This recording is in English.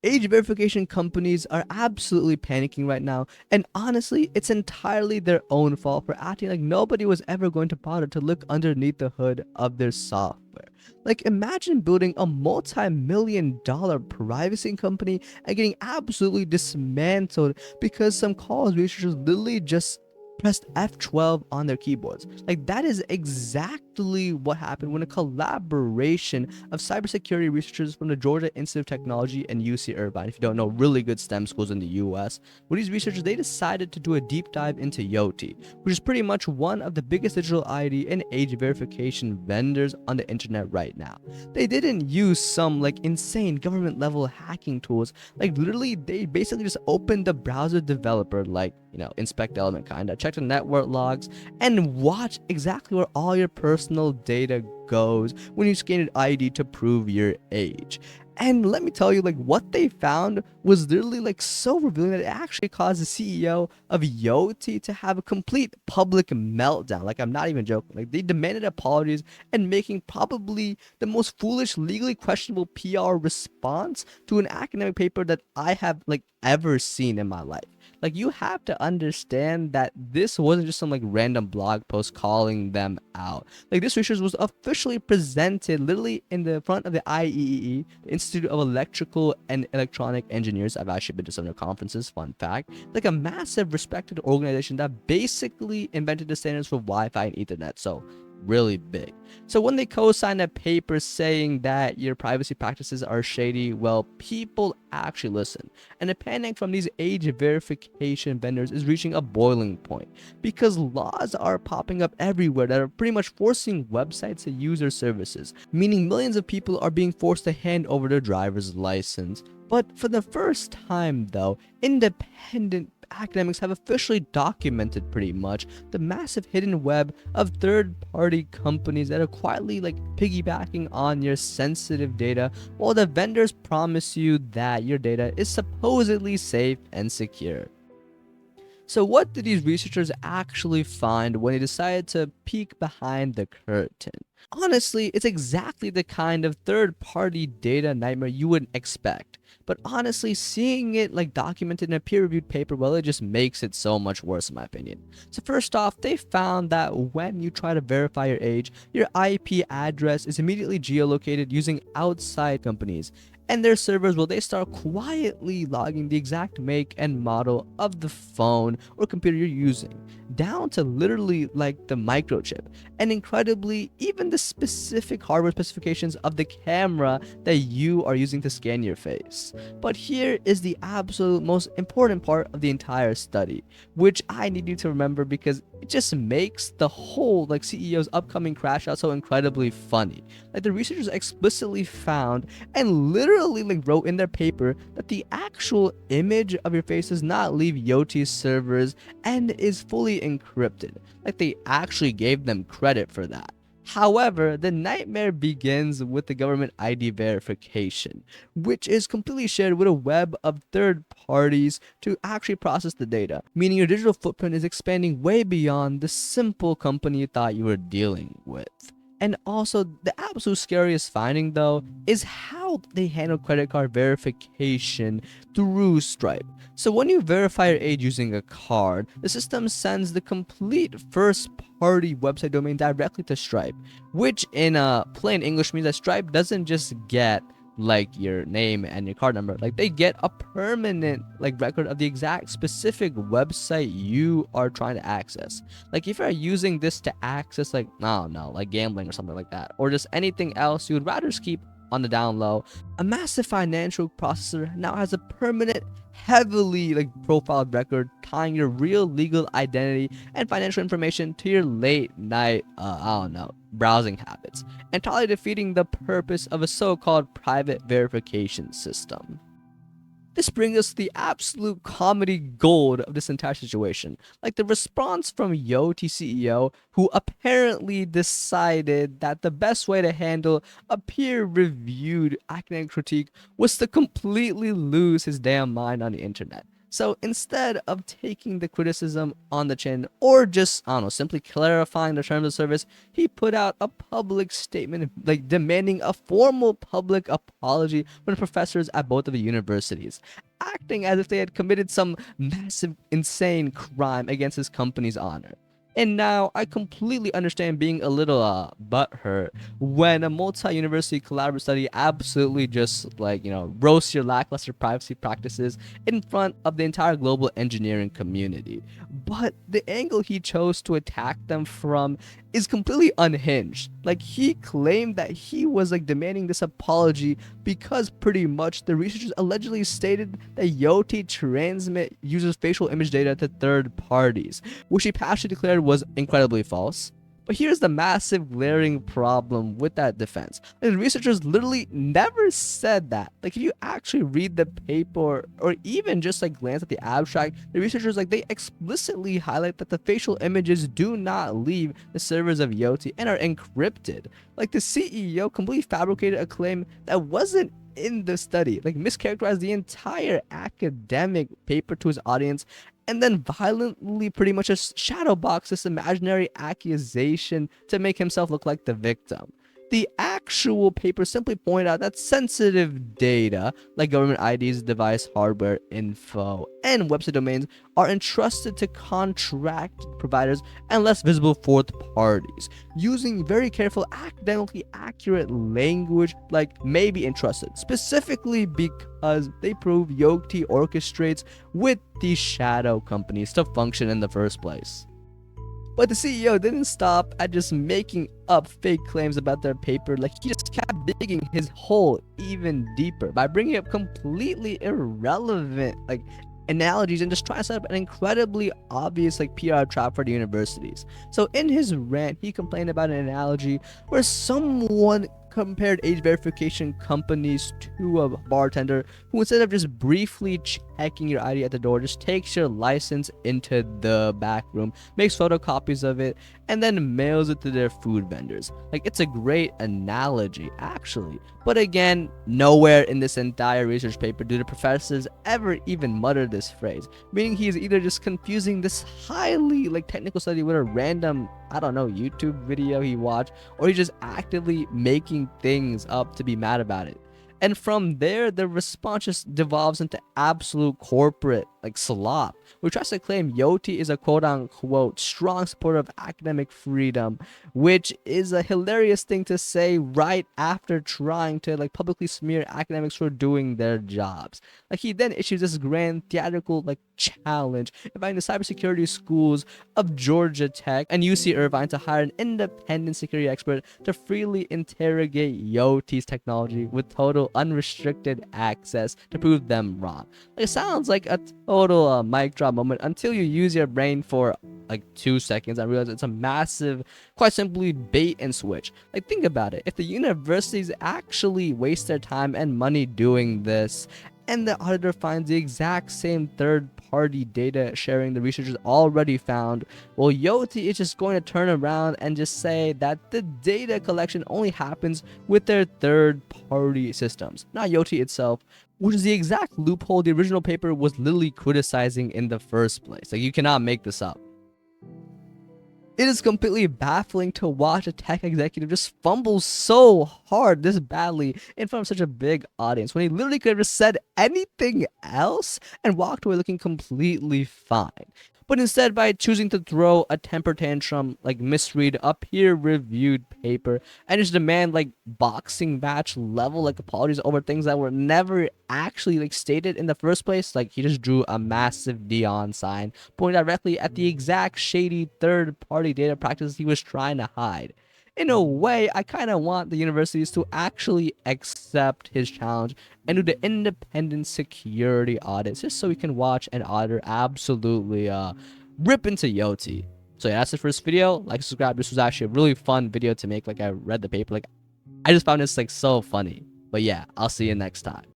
Age verification companies are absolutely panicking right now, and honestly, it's entirely their own fault for acting like nobody was ever going to bother to look underneath the hood of their software. Like, imagine building a multi-million-dollar privacy company and getting absolutely dismantled because some college researchers literally just pressed F12 on their keyboards. Like, that is exactly what happened when a collaboration of cybersecurity researchers from the Georgia Institute of Technology and UC Irvine, if you don't know, really good STEM schools in the US, with these researchers, they decided to do a deep dive into Yoti, which is pretty much one of the biggest digital ID and age verification vendors on the internet right now. They didn't use some like insane government level hacking tools. Like, literally, they basically just opened the browser developer, like, inspect element kinda, check the network logs, and watch exactly where all your personal data goes when you scan an ID to prove your age. And let me tell you, like, what they found was literally like so revealing that it actually caused the CEO of Yoti to have a complete public meltdown. Like, I'm not even joking. Like, they demanded apologies and making probably the most foolish, legally questionable PR response to an academic paper that I have like ever seen in my life. Like, you have to understand that this wasn't just some like random blog post calling them out. Like, this research was officially presented literally in the front of the IEEE, the Institute of Electrical and Electronic Engineers. I've actually been to some of their conferences, fun fact. Like, a massive respected organization that basically invented the standards for Wi-Fi and Ethernet. So really big. So when they co-signed a paper saying that your privacy practices are shady, well, people actually listen. And the panic from these age verification vendors is reaching a boiling point because laws are popping up everywhere that are pretty much forcing websites to use their services, meaning millions of people are being forced to hand over their driver's license. But for the first time, though, independent academics have officially documented pretty much the massive hidden web of third-party companies that are quietly like piggybacking on your sensitive data while the vendors promise you that your data is supposedly safe and secure. So what did these researchers actually find when they decided to peek behind the curtain? Honestly, it's exactly the kind of third-party data nightmare you wouldn't expect. But honestly, seeing it like documented in a peer-reviewed paper, well, it just makes it so much worse in my opinion. So first off, they found that when you try to verify your age, your IP address is immediately geolocated using outside companies, and their servers, will they start quietly logging the exact make and model of the phone or computer you're using, down to literally like the microchip, and incredibly even the specific hardware specifications of the camera that you are using to scan your face. But here is the absolute most important part of the entire study, which I need you to remember because it just makes the whole like CEO's upcoming crash out so incredibly funny. Like, the researchers explicitly found and literally like wrote in their paper that the actual image of your face does not leave Yoti's servers and is fully encrypted. Like, they actually gave them credit for that. However, the nightmare begins with the government ID verification, which is completely shared with a web of third parties to actually process the data, meaning your digital footprint is expanding way beyond the simple company you thought you were dealing with. And also, the absolute scariest finding though is how they handle credit card verification through Stripe. So when you verify your age using a card, the system sends the complete first party website domain directly to Stripe, which in plain English means that Stripe doesn't just get like your name and your card number, like they get a permanent like record of the exact specific website you are trying to access. Like, if you're using this to access like, I don't know, like gambling or something like that, or just anything else you would rather just keep on the down low, a massive financial processor now has a permanent, heavily like profiled record tying your real legal identity and financial information to your late night I don't know, browsing habits, entirely defeating the purpose of a so-called private verification system. This brings us to the absolute comedy gold of this entire situation. Like, the response from Yoti CEO, who apparently decided that the best way to handle a peer-reviewed academic critique was to completely lose his damn mind on the internet. So instead of taking the criticism on the chin or just, I don't know, simply clarifying the terms of service, he put out a public statement like demanding a formal public apology from the professors at both of the universities, acting as if they had committed some massive, insane crime against his company's honor. And now I completely understand being a little butthurt when a multi-university collaborative study absolutely just like, roasts your lackluster privacy practices in front of the entire global engineering community. But the angle he chose to attack them from is completely unhinged. Like, he claimed that he was like demanding this apology because pretty much the researchers allegedly stated that Yoti transmit users' facial image data to third parties, which he passionately declared was incredibly false. But here's the massive glaring problem with that defense. Like, the researchers literally never said that. Like, if you actually read the paper or even just like glance at the abstract, the researchers they explicitly highlight that the facial images do not leave the servers of Yoti and are encrypted. Like, the CEO completely fabricated a claim that wasn't in the study, like mischaracterized the entire academic paper to his audience, and then violently pretty much just shadowbox this imaginary accusation to make himself look like the victim. The actual paper simply pointed out that sensitive data, like government IDs, device hardware info, and website domains, are entrusted to contract providers and less visible fourth parties, using very careful, academically accurate language like may be entrusted, specifically because they prove Yoti orchestrates with these shadow companies to function in the first place. But the CEO didn't stop at just making up fake claims about their paper. Like, he just kept digging his hole even deeper by bringing up completely irrelevant analogies and just trying to set up an incredibly obvious PR trap for the universities. So in his rant, he complained about an analogy where someone compared age verification companies to a bartender who, instead of just briefly checking your ID at the door, just takes your license into the back room, makes photocopies of it, and then mails it to their food vendors. Like, it's a great analogy, actually. But again, nowhere in this entire research paper do the professors ever even mutter this phrase, meaning he is either just confusing this highly technical study with a random, I don't know, YouTube video he watched, or he's just actively making things up to be mad about it. And from there, the response just devolves into absolute corporate slop, which tries to claim Yoti is a quote-unquote strong supporter of academic freedom, which is a hilarious thing to say right after trying to publicly smear academics for doing their jobs. He then issues this grand theatrical challenge, inviting the cybersecurity schools of Georgia Tech and UC Irvine to hire an independent security expert to freely interrogate Yoti's technology with total unrestricted access to prove them wrong. It sounds like a total mic drop moment until you use your brain for 2 seconds and realize it's a massive, quite simply, bait and switch. Think about it. If the universities actually waste their time and money doing this, and the auditor finds the exact same third-party data sharing the researchers already found, well, Yoti is just going to turn around and just say that the data collection only happens with their third-party systems, not Yoti itself, which is the exact loophole the original paper was literally criticizing in the first place. You cannot make this up. It is completely baffling to watch a tech executive just fumble so hard this badly in front of such a big audience when he literally could have just said anything else and walked away looking completely fine. But instead, by choosing to throw a temper tantrum, misread a peer-reviewed paper, and just demand boxing match level apologies over things that were never actually stated in the first place, he just drew a massive Dion sign pointing directly at the exact shady third-party data practices he was trying to hide. In a way, I kind of want the universities to actually accept his challenge and do the independent security audits just so we can watch an auditor absolutely rip into Yoti. So yeah, that's it for this video. Subscribe. This was actually a really fun video to make. I read the paper. I just found this so funny. But yeah, I'll see you next time.